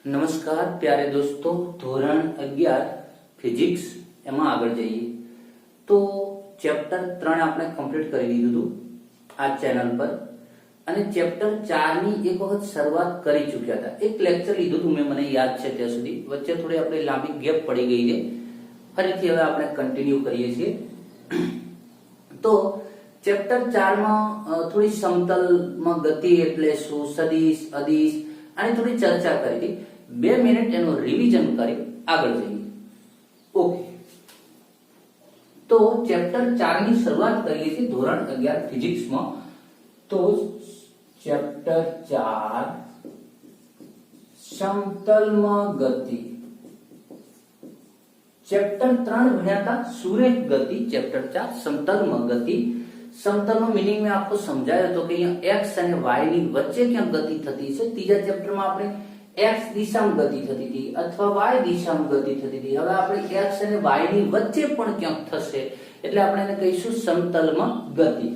નમસ્કાર પ્યારે દોસ્તો, ધોરણ 11 ફિઝિક્સ એમાં આગળ જઈએ તો ચેપ્ટર 3 આપણે કમ્પ્લીટ કરી દીધું હતું આ ચેનલ પર અને ચેપ્ટર 4 ની એક વખત શરૂઆત કરી ચૂક્યા હતા. એક લેક્ચર લીધું હતું મેં, મને યાદ છે ત્યાં સુધી. વચ્ચે થોડી આપણે લાંબી ગેપ પડી ગઈ છે. ફરીથી હવે આપણે કન્ટિન્યુ કરીએ છીએ. તો ચેપ્ટર 4 માં થોડી સમતલમાં ગતિ એટલે શું, સદિશ, અદિશ આની થોડી ચર્ચા કરી હતી. 2 મિનિટ એનું રિવિઝન કરી આગળ જઈએ. ઓકે, તો ચેપ્ટર 4 ની શરૂઆત કરીએ છીએ ધોરણ 11 ફિઝિક્સમાં. તો ચેપ્ટર 4 સમતલમાં ગતિ. ચેપ્ટર 3 ભણ્યા હતા સુરેખ ગતિ. ચેપ્ટર 4 સમતલમાં ગતિ. સમતલનો મીનિંગ મેં આપકો સમજાયો હતો કે અહીંયા x અને y ની વચ્ચે ક્યાં ગતિ થતી છે. ત્રીજા ચેપ્ટરમાં આપણે x દિશામાં ગતિ થતી હતી અથવા y દિશામાં ગતિ થતી હતી. હવે આપણે x અને y ની વચ્ચે પણ ક્યાંક થશે એટલે આપણે એને કહીશું સમતલમાં ગતિ.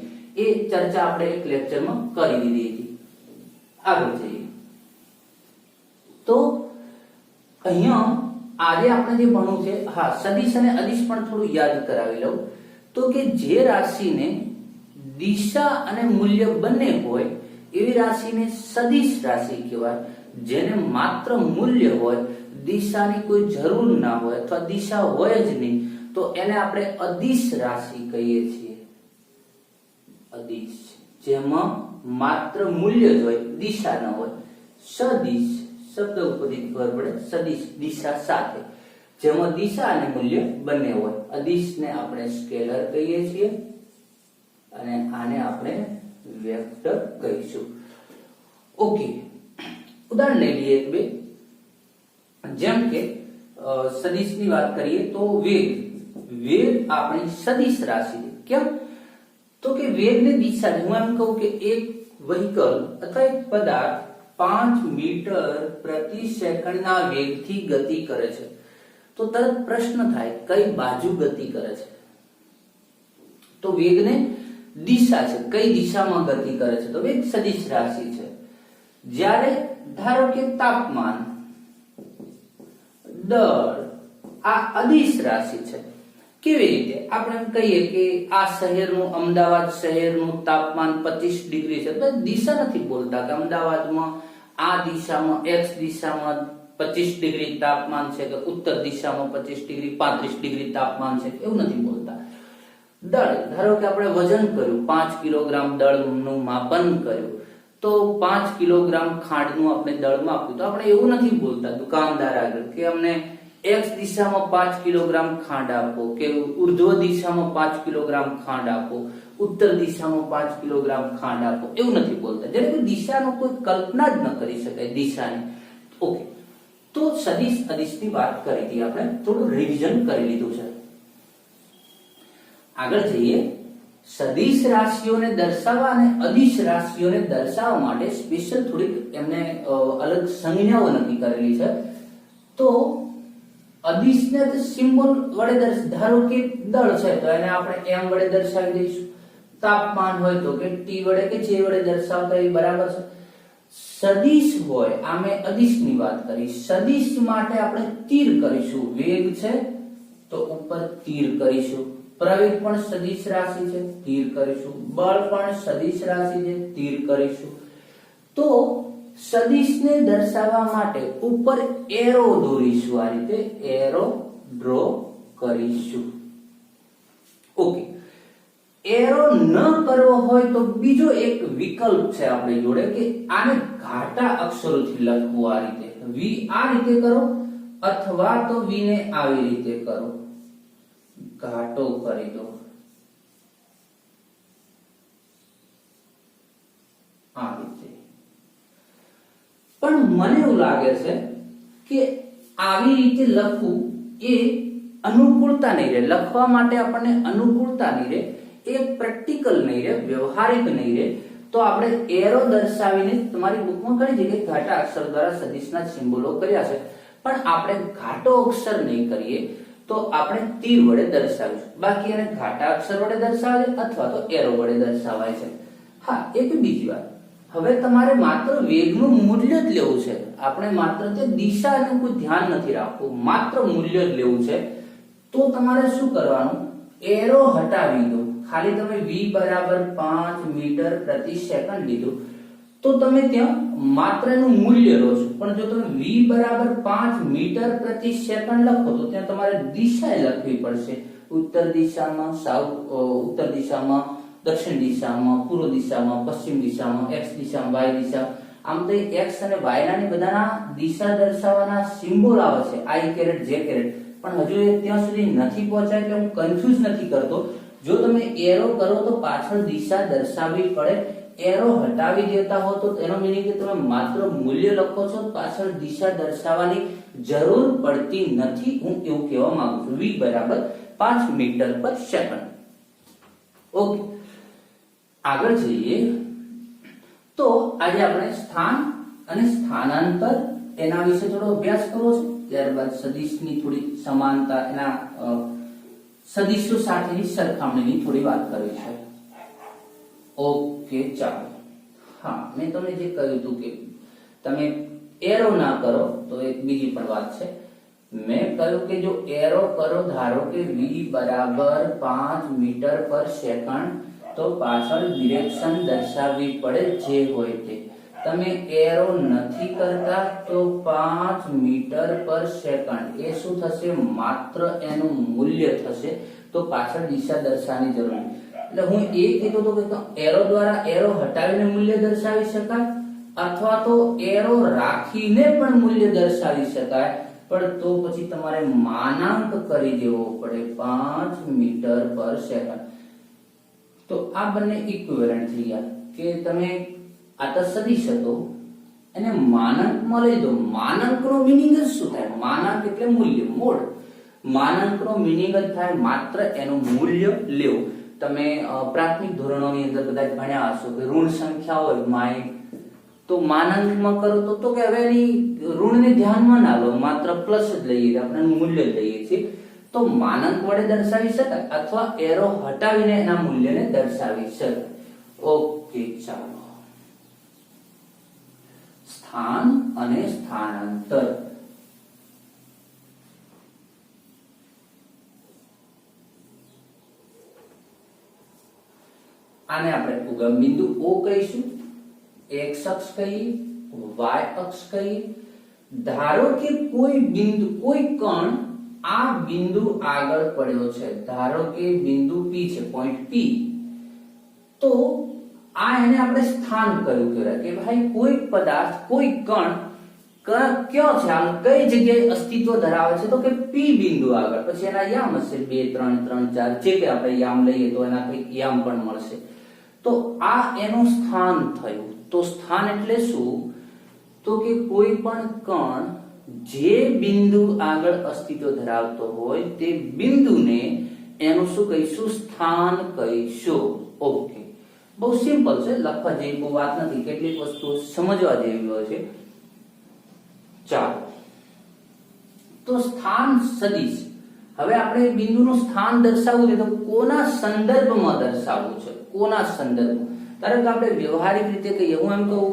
એ ચર્ચા આપણે એક લેક્ચરમાં કરી દીધી હતી. આગળ જઈએ તો અહીંયા આજે આપણે જે ભણવું છે, હા, સદિશ અને અદિશ પણ થોડું યાદ કરાવી લઉં તો કે જે રાશિને દિશા અને મૂલ્ય બંને હોય એવી રાશિને સદિશ રાશિ કહેવાય. જેને માત્ર મૂલ્ય હોય, દિશાની કોઈ જરૂર ના હોય અથવા દિશા હોય જ નહીં તો એને આપણે અદિશ રાશિ કહીએ છીએ. અદિશ જેમાં માત્ર મૂલ્ય જ હોય, દિશા ન હોય. સદિશ શબ્દ ઉપરથી ખબર પડે, સદિશ દિશા સાથે, જેમાં દિશા અને મૂલ્ય બંને હોય. અદિશને આપણે સ્કેલર કહીએ છીએ અને આને આપણે વેક્ટર કહીશું. ઓકે, ઉદાહરણ લઈ લઈએ એક બે. જેમ કે સદિશની વાત કરીએ તો વેગ. વેગ આપણી સદિશ રાશિ છે. કેમ? તો કે વેગની દિશા, હું એમ કહું કે એક વ્હીકલ અથવા એક પદાર્થ 5 મીટર પ્રતિ સેકન્ડના વેગથી ગતિ કરે છે તો તરત પ્રશ્ન થાય કઈ બાજુ ગતિ કરે છે. તો વેગને દિશા છે, કઈ દિશામાં ગતિ કરે છે, તો વેગ સદિશ રાશિ છે. જ્યારે ધારો કે તાપમાન, દળ આ અદિશ રાશિ છે. કેવી રીતે? આપણે એમ કહીએ કે આ શહેરનું, અમદાવાદ શહેરનું તાપમાન 25 ડિગ્રી છે તો દિશા નથી બોલતા કે અમદાવાદમાં આ દિશામાં x દિશામાં 25 ડિગ્રી તાપમાન છે કે ઉત્તર દિશામાં 25 ડિગ્રી 35 ડિગ્રી તાપમાન છે, એવું નથી બોલતા. દળ, ધારો કે આપણે વજન કર્યું, 5 કિલોગ્રામ દળનું માપન કર્યું તો 5 કિલોગ્રામ ખાંડનું આપણે દળ માપ્યું તો આપણે એવું નથી બોલતા દુકાનદાર આગળ કે અમને x દિશામાં 5 કિલોગ્રામ ખાંડ આપો કે ઉર્ધ્વ દિશામાં 5 કિલોગ્રામ ખાંડ આપો, ઉત્તર દિશામાં 5 કિલોગ્રામ ખાંડ આપો, એવું નથી બોલતા. જેને કોઈ દિશાનો કોઈ કલ્પના જ ન કરી શકાય દિશાની. ઓકે, તો સદિશ અદિશની વાત કરી હતી આપણે, થોડું રિવિઝન કરી લીધું છે. આગળ જઈએ. સદિશ રાશિઓને દર્શાવવા અને અદિશ રાશિઓને દર્શાવવા માટે સ્પેશિયલ થોડીક એમને અલગ સંજ્ઞાઓ નક્કી કરેલી છે. તો અદિશને સિમ્બોલ વડે ધારો કે દળ છે તો એને આપણે m વડે દર્શાવી દઈશું. તાપમાન હોય તો કે t વડે કે j વડે દર્શાવતા એ બરાબર છે. સદિશ હોય, આ મેં અદિશની વાત કરી. સદિશ માટે આપણે તીર કરીશું. વેગ છે તો ઉપર તીર કરીશું. પ્રવેગ પણ સદિશ રાશિ છે, તીર કરીશું. બળ પણ સદિશ રાશિ છે, તીર કરીશું. તો સદિશને દર્શાવવા માટે ઉપર એરો દોરીશું. આ રીતે એરો ડ્રો કરીશું. ઓકે, એરો ન કરવો હોય તો બીજો એક વિકલ્પ છે આપણી જોડે કે આને ઘાટા અક્ષરોથી લખવું. આ રીતે v આ રીતે કરો અથવા તો v ને આવી રીતે કરો, ઘાટો કરી દો. આ રીતે. પણ મને એવું લાગે છે કે આવી રીતે લખવું એ અનુકૂળતા નહીં રહે. લખવા માટે આપણને અનુકૂળતા નહીં રહે, એ પ્રેક્ટિકલ નહીં રહે, વ્યવહારિક નહીં રહે. તો આપણે એરો દર્શાવીને, તમારી બુકમાં ઘણી જગ્યાએ ઘાટા અક્ષર દ્વારા સદિશના સિમ્બોલો કર્યા છે, પણ આપણે ઘાટો અક્ષર નહીં કરીએ તો આપણે તીર વડે દર્શાવીશું. બાકી એને ઘાટા અક્ષર વડે દર્શાવે અથવા તો એરો વડે દર્શાવાય છે. હા, એક બીજી વાત, હવે તમારે માત્ર વેગનું મૂલ્ય જ લેવું છે, આપણે માત્ર તે દિશાનું કોઈ ધ્યાન નથી રાખવું, માત્ર મૂલ્ય જ લેવું છે. તો તમારે શું કરવાનું, એરો હટાવી દો. ખાલી તમે v બરાબર 5 મીટર પ્રતિ સેકન્ડ લીધું તો તમે ત્યાં માત્ર એનું મૂલ્ય લો છો, પણ જો તમે v બરાબર 5 મીટર પ્રતિ સેકન્ડ લખો તો ત્યાં તમારે દિશા લખવી પડશે. ઉત્તર દિશામાં, ઉત્તર દિશામાં, દક્ષિણ દિશામાં, પૂર્વ દિશામાં, પશ્ચિમ દિશામાં, x દિશામાં, y દિશા. આમ તો x અને y ના બધાના દિશા દર્શાવવાના સિમ્બોલ આવે છે i કેરેટ j કેરેટ, પણ હજુ એ ત્યાં સુધી નથી પહોંચ્યા એટલે હું કન્ફ્યુઝ નથી કરતો. જો તમે એરો કરો તો પાછળ દિશા દર્શાવવી પડે, એરો હટાવી દેતા હો તો એનો મીનિંગ કે તમે માત્ર મૂલ્ય લખો છો, પાછળ દિશા દર્શાવવાની જરૂર પડતી નથી. હું એવું કહેવા માંગુ છું. v બરાબર 5 મીટર પર સેકન્ડ. ઓકે, આગળ જઈએ તો આજે આપણે સ્થાન અને સ્થાનાંતર એના વિશે થોડો અભ્યાસ કરવો છે. ત્યારબાદ સદિશની થોડી સમાનતા, એના સદિશો સાથેની સરખામણીની થોડી વાત કરવી છે. ઓકે, ચાલો. હા, મેં તમને જે કહ્યું હતું કે તમે એરો ના કરો તો એક બીજી પણ વાત છે. મેં કહ્યું કે જો એરો કરો, ધારો કે v બરાબર 5 મીટર પર સેકન્ડ, તો પાછળ ડિરેક્શન દર્શાવવી પડે જે હોય તે. તમે એરો નથી કરતા તો 5 મીટર પર સેકન્ડ એ શું થશે, માત્ર એનું મૂલ્ય થશે, તો પાછળ દિશા દર્શાવવાની જરૂર નથી. એટલે હું એ કીધું તો કે એરો દ્વારા એરો હટાવીને મૂલ્ય દર્શાવી શકાય, અથવા તો એરો રાખીને પણ મૂલ્ય દર્શાવી શકાય, પણ તો પછી તમારે માનાંક કરી દેવો પડે 5 મીટર પર સેકન્ડ. તો આ બંને ઇક્વિવેલન્ટ થઈ ગયા કે તમે આ તો સદિશ હતો એને માનાંકમાં લઈ દો. માનાંકનો મીનિંગ જ શું થાય? માનાંક એટલે મૂલ્ય, મોડ. માનાંકનો મીનિંગ જ થાય માત્ર એનું મૂલ્ય લેવું. તમે પ્રાથમિક ધોરણોની અંદર કદાચ ભણ્યા હશો કે ઋણ સંખ્યા હોય માય, તો માનાંકમાં કરો તો કે હવે એની ઋણને ધ્યાનમાં ના લો, માત્ર પ્લસ જ લઈએ, આપણે મૂલ્ય જ લઈએ છીએ. તો માનાંક વડે દર્શાવી શકાય અથવા એરો હટાવીને એના મૂલ્યને દર્શાવી શકાય. ઓકે, ચાલો. સ્થાન અને સ્થાનાંતર. આને આપણે ઉગમ બિંદુ O કહીશું, x અક્ષ કહીએ, y અક્ષ કહીએ. ધારો કે કોઈ બિંદુ, કોઈ કણ આ બિંદુ આગળ પડ્યો છે, ધારો કે બિંદુ P છે, પોઈન્ટ P, તો આ એને આપણે સ્થાન કર્યું કહેવાય કે ભાઈ કોઈ પદાર્થ, કોઈ કણ ક્યાં છે, આમ કઈ જગ્યાએ અસ્તિત્વ ધરાવે છે, તો કે P બિંદુ આગળ. પછી એના યામ હશે 2 3 3 4, જે કે આપણે યામ લઈએ તો એના કઈ યામ પણ મળશે. તો આ એનું સ્થાન થયું. તો સ્થાન એટલે શું? તો કે કોઈ પણ કણ જે બિંદુ આગળ અસ્તિત્વ ધરાવતો હોય તે બિંદુને એનું શું કહીશું? સ્થાન કહીશું. ઓકે, બહુ સિમ્પલ છે, લખવા જેવી બહુ વાત નથી, કેટલીક વસ્તુઓ સમજવા જેવી હોય છે. ચાલો, તો સ્થાન સદિશ. હવે આપણે બિંદુનું સ્થાન દર્શાવવું છે તો કોના સંદર્ભમાં દર્શાવવું છે? કોના સંદર્ભમાં? ધારો કે આપણે વ્યવહારિક રીતે કહીએ, હું એમ કહું,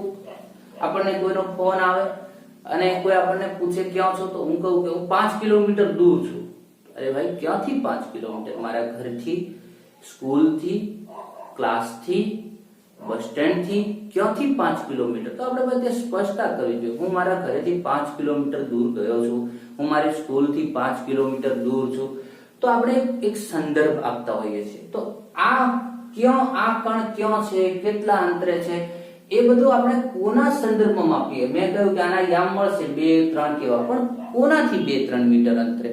આપણને કોઈનો ફોન આવે અને કોઈ આપણને પૂછે ક્યાં છો, તો હું કહું કે હું 5 કિલોમીટર દૂર છું. અરે ભાઈ, ક્યાંથી 5 કિલોમીટર? મારા ઘરથી, સ્કૂલથી, ક્લાસથી, બસ સ્ટેન્ડથી, ક્યાંથી 5 કિલોમીટર? તો આપણે બધે સ્પષ્ટતા કરવી જોઈએ. હું મારા ઘરેથી 5 કિલોમીટર દૂર ગયો છું, હું મારી સ્કૂલથી 5 કિલોમીટર દૂર છું. તો આપણે એક સંદર્ભ આપતા હોઈએ છીએ. તો આ ક્યાં, આ કણ ક્યાં છે, કેટલા અંતરે છે, એ બધું આપણે કોના સંદર્ભમાં માપીએ? મેં કહ્યું કે આના યામ મળશે 2 3 કેવા, પણ કોનાથી 2 3 મીટર અંતરે?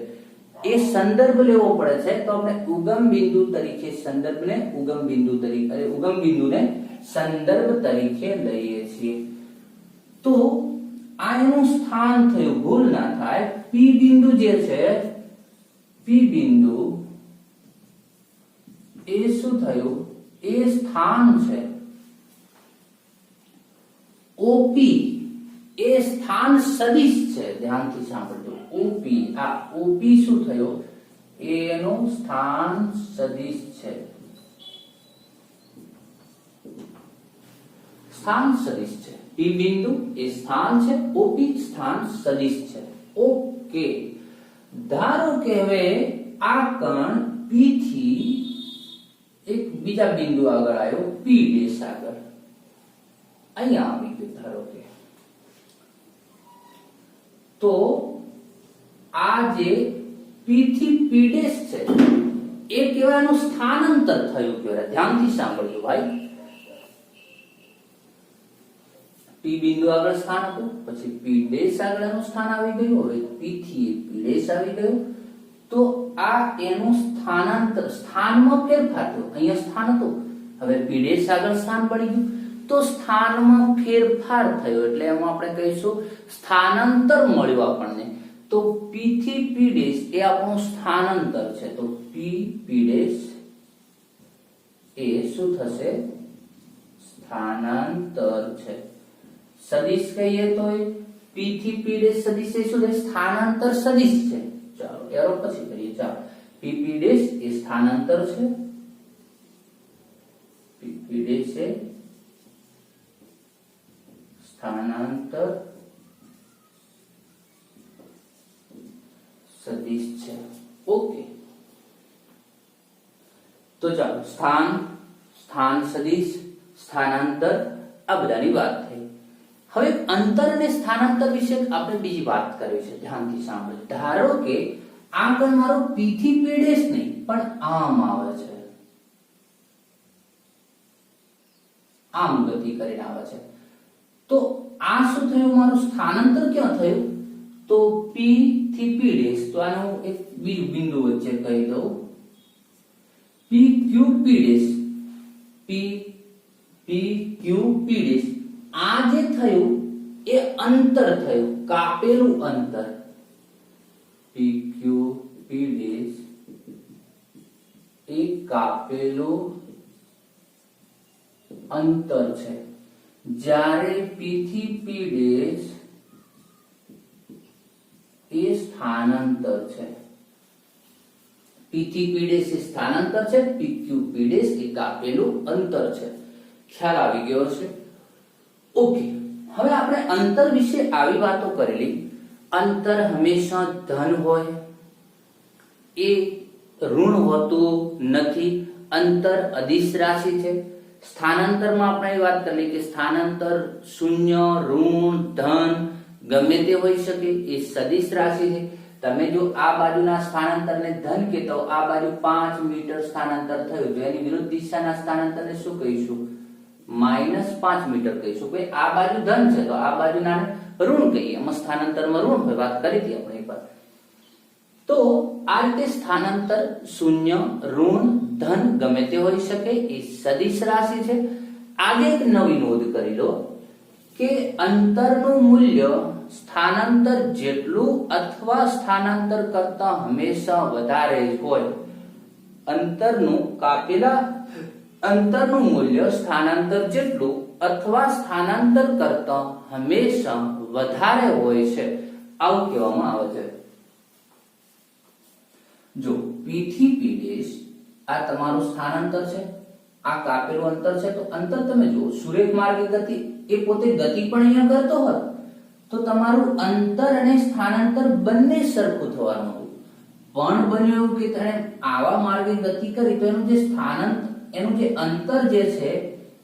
એ સંદર્ભ લેવો પડે છે. તો આપણે ઉગમ બિંદુ તરીકે સંદર્ભને ઉગમ બિંદુ તરીકે, ઉગમ બિંદુને સંદર્ભ તરીકે લઈએ છીએ. તો આ એનું સ્થાન થયું, ભૂલ ના થાય. P બિંદુ જે છે, P બિંદુ એ શું થયું? એ સ્થાન છે. OP એ સ્થાન સદિશ છે. ધ્યાનથી સાંભળજો. OP, આ OP શું થયો? એનું સ્થાન સદિશ છે. સ્થાન સદિશ છે, પી બિંદુ એ સ્થાન છે, ઓપી સ્થાન સદિશ છે. ઓકે, ધારો કે હવે આ કણ પી થી એક બીજા બિંદુ આગળ આવ્યો, પી ડેશ આગળ અહીંયા આવી ગયો. ધારો કે તો આ જે પી થી પી ડેશ છે એ કહેવાનું સ્થાનાંતર થયું કહેવાય. ધ્યાનથી સાંભળજો ભાઈ. પી બિંદુ આગળ સ્થાન હતું, પછી પી ડેશ આગળ એનું સ્થાન આવી ગયું, હવે પી થી પી ડેશ આવી ગયું, તો આ એનું સ્થાનાંતર, સ્થાનમાં ફેરફાર થયો. અહીંયા સ્થાન હતું, હવે પી ડેશ આગળ સ્થાન પડી ગયું, તો સ્થાનમાં ફેરફાર થયો એટલે એમાં આપણે કહીશું સ્થાનાંતર મળ્યું આપણને. તો પી થી પી ડેશ એ આપણું સ્થાનાંતર છે. તો પી પી ડેશ એ શું થશે? સ્થાનાંતર છે. સદિશ કહીએ તો પી થી પી ડેશ સદિશ એ શું છે? સ્થાનાંતર સદિશ છે. ચાલો એરો પછી કરીએ. ચાલો, પી પી ડેશ એ સ્થાનાંતર છે, પી પી ડેશ એ સ્થાનાંતર સદિશ છે. ઓકે, તો ચાલો સ્થાન, સ્થાન સદિશ, સ્થાનાંતર આ બધાની વાત થઈ. હવે અંતર અને સ્થાનાંતર વિશે આપણે બીજી વાત કરવી છે. ધ્યાનથી સાંભળો. ધારો કે આ કણ મારો પી થી પી ડેશ નહીં પણ આમ આવે છે, આમ ગતિ કરીને આવે છે, તો આ શું થયું? મારું સ્થાનાંતર ક્યાં થયું? તો પી થી પી ડેશ, તો આનું એક બીજું બિંદુ વચ્ચે કહી દઉં, પી ક્યુ પી ડેશ, પી પી ક્યુ પી ડેશ. આ જે થયું એ અંતર થયું, કાપેલું અંતર. પી ક્યુ પી ડેશ એ કાપેલું અંતર છે. જ્યારે પી થી પી ડેશ એ સ્થાનાંતર છે. પી થી પી ડેશ એ સ્થાનાંતર છે, પી ક્યુ પી ડેશ એ કાપેલું અંતર છે. ખ્યાલ આવી ગયો છે? ઓકે, હવે આપણે અંતર વિશે આવી વાતો કરેલી. અંતર હંમેશા ધન હોય, એ ઋણ હોતું નથી. અંતર અદિશ રાશિ છે. સ્થાનાંતરમાં આપણે એ વાત કરેલી કે સ્થાનાંતર શૂન્ય, ઋણ, ધન ગમે તે હોઈ શકે, એ સદિશ રાશિ છે. તમે જો આ બાજુના સ્થાનાંતરને ધન કહેતા હો, આ બાજુ 5 મીટર સ્થાનાંતર થયું, જો એની વિરુદ્ધ દિશાના સ્થાનાંતરને શું કહીશું? -5 મીટર કહીશું. ભાઈ આ બાજુ ધન છે તો આ બાજુના ઋણ કહીએ. એમાં સ્થાનાંતરમાં ઋણ હોય, વાત કરી હતી આપણે એકવાર. તો આ રીતે સ્થાનાંતર શૂન્ય, ઋણ, ધન ગમે તે હોઈ શકે, એ સદિશ રાશિ છે. આજે એક નવી નોંધ કરી લો કે અંતરનું મૂલ્ય સ્થાનાંતર જેટલું અથવા સ્થાનાંતર કરતા હંમેશા વધારે હોય. અંતરનું કાપેલા અંતરનું મૂલ્ય સ્થાનાંતર જેટલું અથવા સ્થાનાંતર કરતા હંમેશા વધારે હોય છે, આવું કહેવામાં આવે છે. જો પી થી પી ડેશ આ તમારું સ્થાનાંતર છે, આ કાપેલું અંતર છે, તો અંતર તમે જુઓ, સુરેખ માર્ગે ગતિ એ પોતે ગતિ પણ અહીંયા કરતો હોત તો તમારું અંતર અને સ્થાનાંતર બંને સરખું થવાનું હતું. પણ બન્યું એવું કે તેણે આવા માર્ગે ગતિ કરી તો એનું જે સ્થાનાંતર, એનું જે અંતર જે છે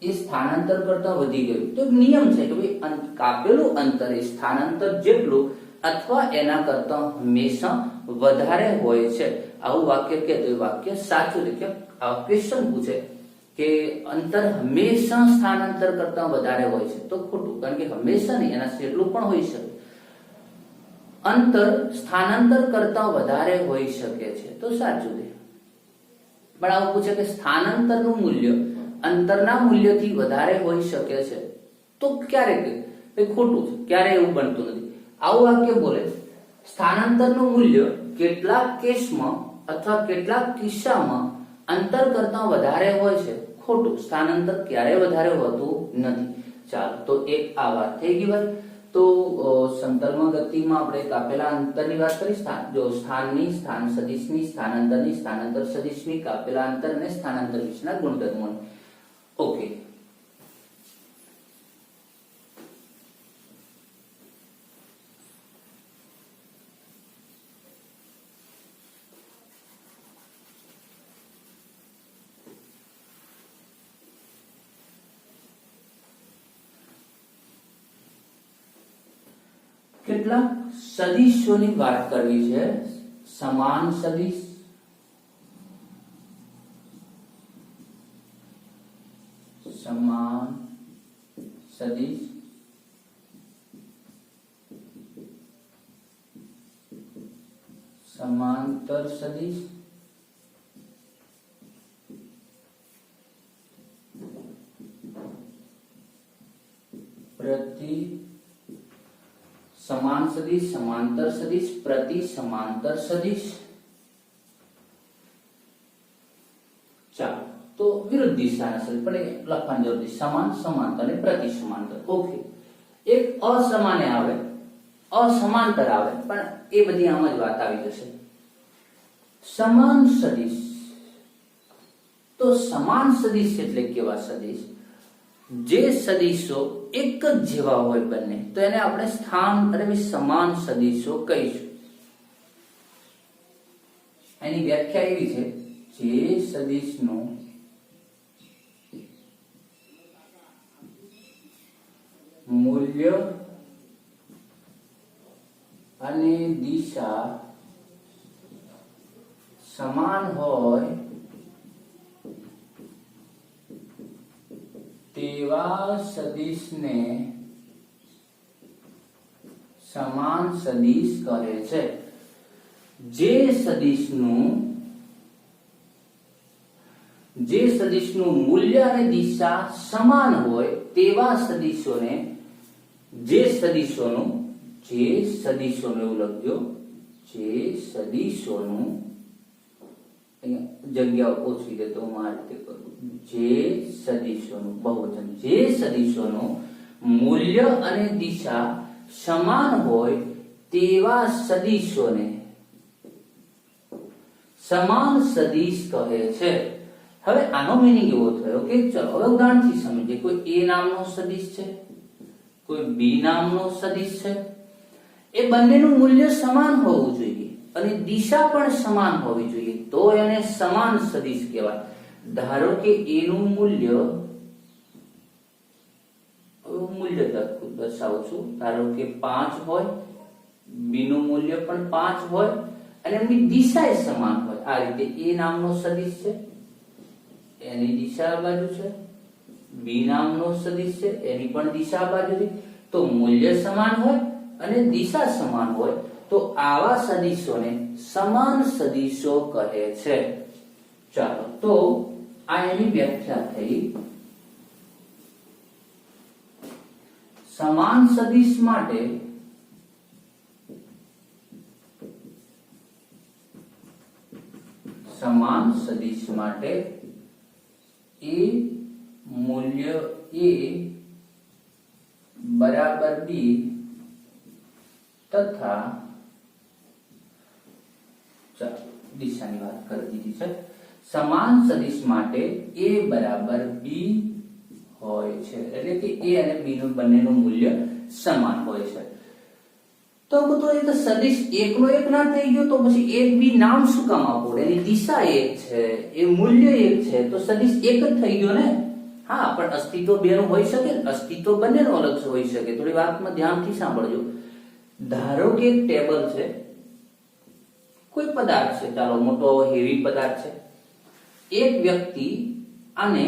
એ સ્થાનાંતર કરતા વધી ગયું. તો એક નિયમ છે કે ભાઈ કાપેલું અંતર એ સ્થાનાંતર જેટલું અથવા એના કરતા હંમેશા વધારે હોય છે. આવું વાક્ય કે તો એ વાક્ય સાચું છે. કે ક્વેશ્ચન પૂછે કે અંતર હંમેશા સ્થાનાંતર કરતા વધારે હોય છે તો ખોટું, કારણ કે હંમેશા નહીં, એના જેટલું પણ હોઈ શકે. અંતર સ્થાનાંતર કરતા વધારે હોઈ શકે છે તો સાચું છે. પણ આવું પૂછે કે સ્થાનાંતરનું મૂલ્ય અંતરના મૂલ્યથી વધારે હોઈ શકે છે તો ક્યારે કે ખોટું છે, ક્યારે એવું બનતું નથી. આવું વાક્ય બોલે સ્થાનાંતરનું મૂલ્ય કેટલાક કેસમાં અથવા કેટલાક કિસ્સામાં અંતર કરતા વધારે હોય છે, ખોટું. સ્થાનાંતર ક્યારે વધારે હોતું નથી. ચાલો, તો એક આ વાત થઈ ગઈ ભાઈ. તો સમતલમાં ગતિમાં આપણે કાપેલા અંતરની વાત કરી. જો સ્થાનની, સ્થાન સદિશની, સ્થાનાંતરની, સ્થાનાંતર સદિશની, કાપેલા અંતર અને સ્થાનાંતર વિશેના ગુણધર્મો. ઓકે, કેટલાક સદિશોની વાત કરવી છે. સમાન સદિશ, સમાન સદિશ, સમાંતર સદિશ, પ્રતિ સમાન સદિશ, સમાંતર સદિશ, પ્રતિ સમાંતર સદિશ. ચાલો, તો વિરુદ્ધ દિશાના સદિશ પણ એ લખવાની જરૂર નથી. સમાન, સમાંતર અને પ્રતિ સમાંતર. ઓકે, એક અસમાને આવે, અસમાંતર આવે, પણ એ બધી આમ જ વાત આવી જશે. સમાન સદિશ, તો સમાન સદિશ એટલે કેવા સદિશ? જે સદિશો એક જ જેવા હોય બંને, તો એને આપણે સ્થાન અને સમાન સદિશો કહીશું. એની વ્યાખ્યા એવી છે, જે સદિશનું મૂલ્ય અને દિશા સમાન હોય તેવા સદિશને સમાન સદિશ કહે છે. જે સદિશનું મૂલ્ય અને દિશા સમાન હોય તેવા સદિશોને, જે સદિશોનું એવું લખજો, જે સદિશોનું, જગ્યા ઓછી દે તો હું આ રીતે કરું, જે સદિશોનું બહુવચન, જે સદિશોનું મૂલ્ય અને દિશા સમાન હોય તેવા સદિશોને સમાન સદિશ કહે છે. હવે આનો મીનિંગ એવો થયો કે ચલો હવે ઉદાહરણથી સમજીએ. કોઈ એ નામનો સદિશ છે, કોઈ બી નામનો સદિશ છે. એ બંનેનું મૂલ્ય સમાન હોવું જોઈએ અને દિશા પણ સમાન હોવી જોઈએ, તો એને સમાન સદિશ કહેવાય. ધારો કે એ નું મૂલ્ય દર્શાવું છું, ધારો કે 5 હોય, બી નું મૂલ્ય પણ 5 હોય અને એમની દિશા એ સમાન હોય. આ રીતે એ નામનો સદિશ છે, એની દિશા આ બાજુ છે. બી નામનો સદિશ છે, એની પણ દિશા આ બાજુ છે. તો મૂલ્ય સમાન હોય અને દિશા સમાન હોય તો આવા સદિશોને સમાન સદિશો કહે છે. ચાલો, તો આ એની વ્યાખ્યા થઈ. સમાન સદિશ માટે એ મૂલ્ય એ બરાબર બી તથા દિશાની વાત કરી દીધી છે. સમાન સદિશ માટે એ બરાબર બી હોય છે, એટલે કે એ અને બી નું બંનેનું મૂલ્ય સમાન હોય છે. તો મિત્રો એ તો સદિશ એકનો એક ના થઈ ગયો, તો પછી એક બી નામ શું કામ આપવું? એની દિશા એક છે, એ મૂલ્ય એક છે, તો સદિશ એક જ થઈ ગયો ને. હા, પણ અસ્તિત્વ બેનું હોઈ શકે, અસ્તિત્વ બંનેનું અલગ હોઈ શકે. થોડી વાતમાં ધ્યાનથી સાંભળજો. ધારો કે એક ટેબલ છે, કોઈ પદાર્થ છે, ચાલો મોટો હેવી પદાર્થ છે. એક વ્યક્તિ આને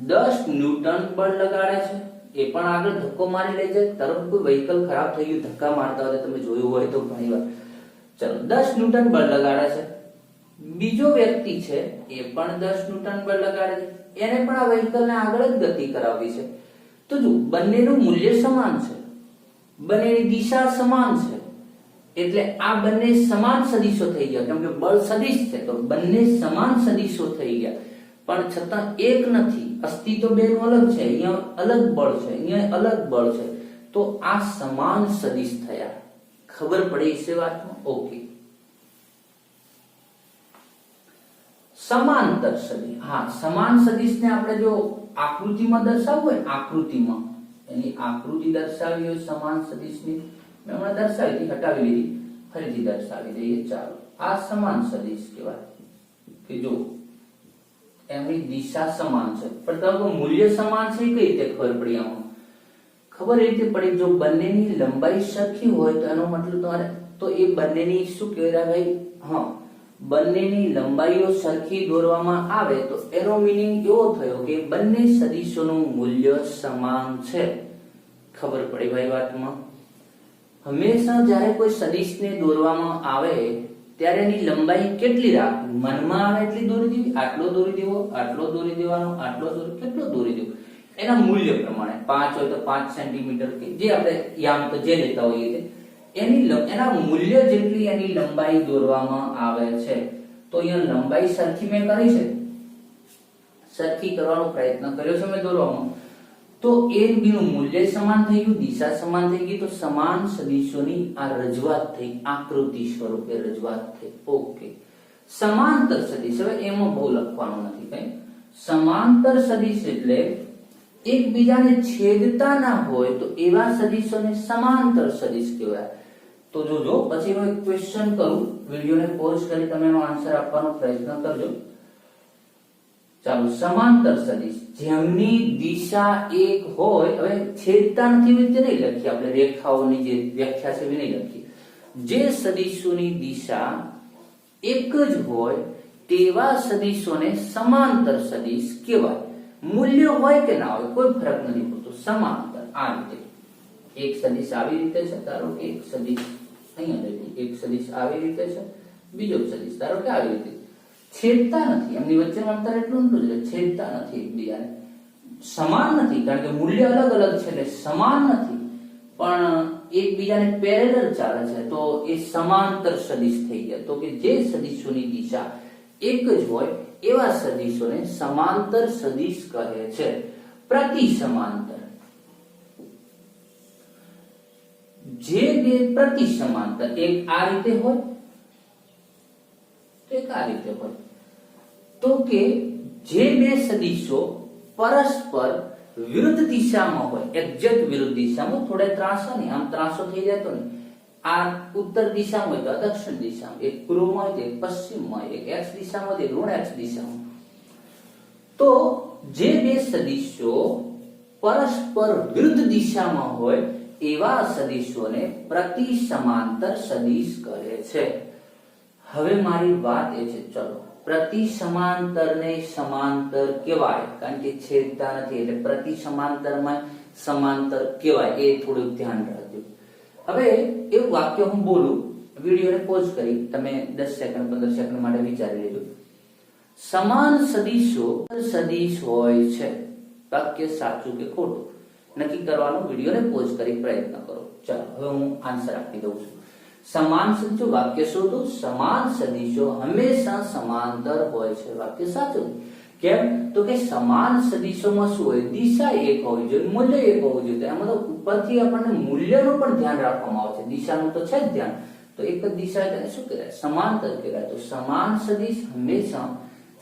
10 ન્યૂટન બળ લગાડે છે, એ પણ આગળ ધક્કો મારી લઈ જાય. તરફ કોઈ વ્હીકલ ખરાબ થઈ ગયું, ધક્કા મારતા હોય, તમે જોયું હોય તો ઘણી વાર. ચલો 10 ન્યૂટન બળ લગાડે છે. બીજો વ્યક્તિ છે, એ પણ 10 ન્યૂટન બળ લગાડે છે, એને પણ આ વ્હીકલને આગળ જ ગતિ કરાવવી છે. તો જો બંનેનું મૂલ્ય સમાન છે, બંનેની દિશા સમાન છે, એટલે આ બંને સમાન સદિશો થઈ ગયા. કેમ કે બળ સદિશ છે તો બંને સમાન સદિશો થઈ ગયા, પણ છતાં એક નથી. અસ્તિત્વ બેનું અલગ છે, અહીંયા અલગ બળ છે, અહીંયા અલગ બળ છે, તો આ સમાન સદિશ થયા. ખબર પડી છે વાતમાં? ઓકે. સમાંતર સદિશ. હા, સમાન સદિશને આપણે જો આકૃતિમાં દર્શાવવું હોય, આકૃતિમાં એની આકૃતિ દર્શાવી હોય સમાન સદિશની, મેં હમણાં દર્શાવી હતી, હટાવી લીધી, ફરીથી દર્શાવી દઈએ. ચાલો, આ સમાન સદિશ કહેવાય કે જો એમની દિશા સમાન છે, પણ તો મૂલ્ય સમાન છે. કઈ રીતે ખબર પડી? આમાં ખબર એ રીતે પડી જો બંનેની લંબાઈ સરખી હોય તો એનો મતલબ તમારે તો એ બંનેની શું કહેવાય ભાઈ, હા, બંનેની લંબાઈઓ સરખી દોરવામાં આવે તો એનો મીનિંગ એવો થયો કે બંને સદિશોનું મૂલ્ય સમાન છે. ખબર પડી ભાઈ વાતમાં? હંમેશા જ્યારે કોઈ સદિશને દોરવામાં આવે ત્યારે એની લંબાઈ કેટલી રાખવી, મનમાં આવે એટલી દોરી દેવી, આટલો દોરી દેવો, આટલો દોરી દેવાનો, આટલો દોરી, કેટલો દોરી દેવો એના મૂલ્ય પ્રમાણે. 5 હોય તો 5 સેન્ટીમીટર કે જે આપણે યામ તો જે લેતા હોઈએ એના મૂલ્ય જેટલી એની લંબાઈ દોરવામાં આવે છે. તો અહીંયા લંબાઈ સરખી મેં કરી છે, સરખી કરવાનો પ્રયત્ન કર્યો છે મેં દોરવામાં, તો એ બીનું મૂલ્ય સમાન થઈ ગયું, દિશા સમાન થઈ ગઈ, તો સમાન સદિશોની આ રજૂઆત થઈ, આકૃતિ સ્વરૂપે રજૂઆત થઈ. ઓકે, સમાંતર સદિશ, હવે એમાં બહુ લખવાનું નથી કઈ. સમાંતર સદિશ એટલે એકબીજાને છેદતા ના હોય તો એવા સદિશોને સમાંતર સદિશ કહેવાય. તો જોજો પછી હું એક ક્વેશ્ચન કરું, વિડિયોને પોઝ કરી તમે એનો આન્સર આપવાનો પ્રયત્ન કરજો. ચાલો, સમાંતર સદિશ જેમની દિશા એક હોય, હવે છેદતા નથી રીતે નહીં લખી આપણે, રેખાઓની જે વ્યાખ્યા છે એ નહીં લખી. જે સદિશોની દિશા એક જ હોય તેવા સદિશોને સમાંતર સદિશ કહેવાય. મૂલ્ય હોય કે ના હોય કોઈ ફરક નથી પડતો, સમાંતર. આ રીતે એક સદિશ આવી રીતે છે, ધારો કે એક સદિશ અહીંયા લઈ, એક સદિશ આવી રીતે છે, બીજો સદિશ ધારો કે આવી રીતે, છેદતા નથી, એમની વચ્ચેનું અંતર એટલું જ છેદતા નથી એકબીજાને, સમાન નથી કારણ કે મૂલ્ય અલગ અલગ છે એટલે સમાન નથી, પણ એકબીજાને પેરેલલ ચાલે છે તો એ સમાંતર સદિશ થઈ ગયા. તો કે જે સદિશોની દિશા એક જ હોય એવા સદિશોને સમાંતર સદિશ કહે છે. પ્રતિ સમાંતર, જે બે પ્રતિ સમાંતર, એક આ રીતે હોય તો એક આ રીતે હોય, તો કે જે બે સદિશો પરસ્પર વિરુદ્ધ દિશામાં હોય, એક્ઝેક્ટ વિરુદ્ધ દિશામાં, થોડા ત્રાસો નહીં, આમ ત્રાસો થઈ જતો નહીં, આ ઉત્તર દિશામાં હોય તો દક્ષિણ દિશામાં, એક પૂર્વમાં હોય તો એક પશ્ચિમમાં, એક એક્સ દિશામાં હોય તો ઋણ એક્સ દિશામાં. તો જે બે સદિશો પરસ્પર વિરુદ્ધ દિશામાં હોય એવા સદિશોને પ્રતિ સમાંતર સદિશ કહે છે. હવે મારી વાત એ છે, ચલો પ્રતિ સમાંતરને સમાંતર કહેવાય કારણ કે છેદતા નથી એટલે પ્રતિ સમાંતરમાં સમાંતર કહેવાય, એ થોડું ધ્યાન રાખજો. હવે એક વાક્ય હું બોલું, વિડિયોને પોઝ કરી તમે 10 સેકન્ડ 15 સેકન્ડ માટે વિચારી લેજો. સમાન સદિશો સદિશ હોય છે. વાક્ય સાચું કે ખોટું નક્કી કરવાનું વિડિયોને પોઝ કરી પ્રયત્ન કરો. ચાલો હવે હું આન્સર આપી દઉં છું. સમાન સદિશો, વાક્ય શોધો. સમાન સદિશો હંમેશા સમાંતર હોય છે. વાક્ય સાચું. કેમ? તો કે સમાન સદિશોમાં શું હોય, દિશા એક હોવી જોઈએ, મૂલ્ય એક હોવું જોઈએ. એમાં તો ઉપરથી આપણને મૂલ્યનું પણ ધ્યાન રાખવામાં આવે છે, દિશાનું તો છે જ ધ્યાન. તો એક જ દિશા એટલે શું કહેવાય, સમાંતર કહેવાય. તો સમાન સદિશ હંમેશા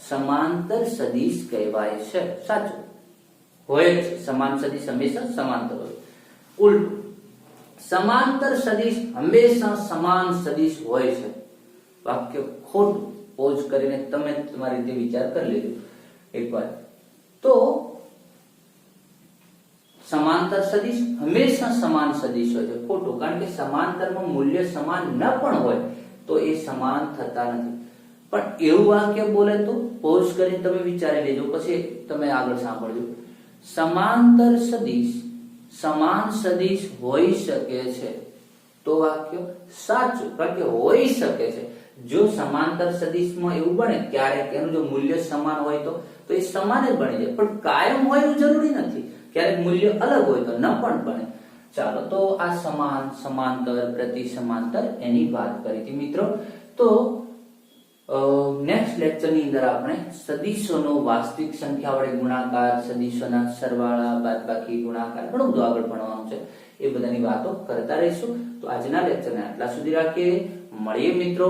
સમાંતર સદિશ કહેવાય છે. સાચું હોય છે, સમાન સદિશ હંમેશા સમાંતર હોય. ઉલટું, સમાંતર સદિશ હંમેશા સમાન સદિશ હોય છે. વાક્ય ખોટું. પોઝ કરીને તમે તમારી રીતે વિચાર કરી લેજો એકવાર. તો સમાંતર સદિશ હંમેશા સમાન સદિશ હોય છે. ખોટું, કારણ કે સમાંતરમાં મૂલ્ય સમાન ન પણ હોય તો એ સમાન થતા નથી. પણ એવું વાક્ય બોલે તો પોઝ કરીને તમે વિચારી લેજો, પછી તમે આગળ સાંભળજો. સમાંતર સદિશ સમાન સદિશ હોઈ શકે છે. તો વાક્ય સાચું, કારણ કે હોઈ શકે છે. જો સમાંતર સદિશમાં એવું બને ક્યારેક એનું જો મૂલ્ય સમાન હોય તો એ સમાન જ બની જાય, પણ કાયમ હોય એવું જરૂરી નથી. ક્યારેક મૂલ્ય અલગ હોય તો ન પણ બને. ચાલો, તો આ સમાન, સમાંતર, પ્રતિ સમાંતર એની વાત કરી હતી મિત્રો. તો નેક્સ્ટ લેક્ચરની અંદર આપણે સદિશોનો વાસ્તવિક સંખ્યા વડે ગુણાકાર, સદિશોના સરવાળા, બાદબાકી, ગુણાકાર, ઘણું બધું આગળ ભણવાનું છે. એ બધાની વાતો કરતા રહીશું. તો આજના લેક્ચરને આટલા સુધી રાખીએ. મળીએ મિત્રો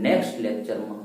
નેક્સ્ટ લેક્ચરમાં.